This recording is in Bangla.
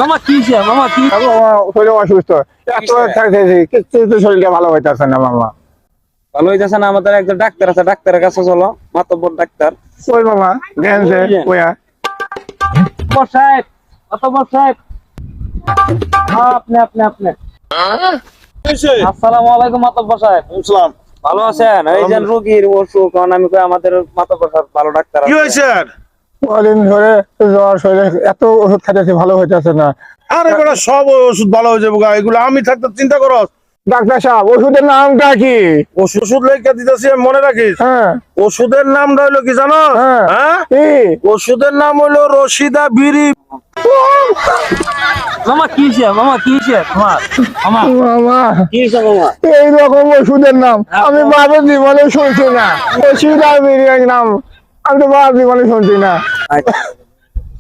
মামা কি হইছে? মামা কি? মামা শরীর অসুস্থ, এত থাকতেছি কিন্তু শরীরটা ভালো হইতেছে না মামা। ভালো হইতাছে না? আমাদের একজন ডাক্তার আছে, ডাক্তারের কাছে চলো, মাতব্বর ডাক্তার। ওই মামা গেছে ওয়া মাতব্বর সাহেব, মাতব্বর সাহেব। হ্যাঁ, আপনি। আসসালামু আলাইকুম মাতব্বর সাহেব। ইসলাম ভালো আছেন? এই যে রোগীর অসুখ, কারণ আমি কই আমাদের মাতব্বর সাহেব ভালো ডাক্তার কি আছে। হয়েছে? কদিন ধরে জ্বর, শরীরে এত ওষুধ খাইতেছি ভালো হইতেছে না। আরে বেটা, সব ওষুধ ভালো হয়ে যাবো গা, এগুলো আমি থাকতে চিন্তা করো। ডাক্তার সাহেব ওষুধের নামটা কি? ওষুধ লেখা দিতেছি, মনে রাখিস। হ্যাঁ ওষুধের নামটা হইলো কি জানো? হ্যাঁ হ্যাঁ, কি? ওষুধের নাম হইলো রশিদা বিড়ি। মামা কি হইছে? মামা কি হইছে তোমার? মামা মামা কি হইছে মামা? এইরকম ওষুধের নাম আমি বাবার জীবনে শুনছি না। ওষুধ আর বিরিয়ানির নাম আমি তো বাবার জীবনে শুনছি না। আচ্ছা।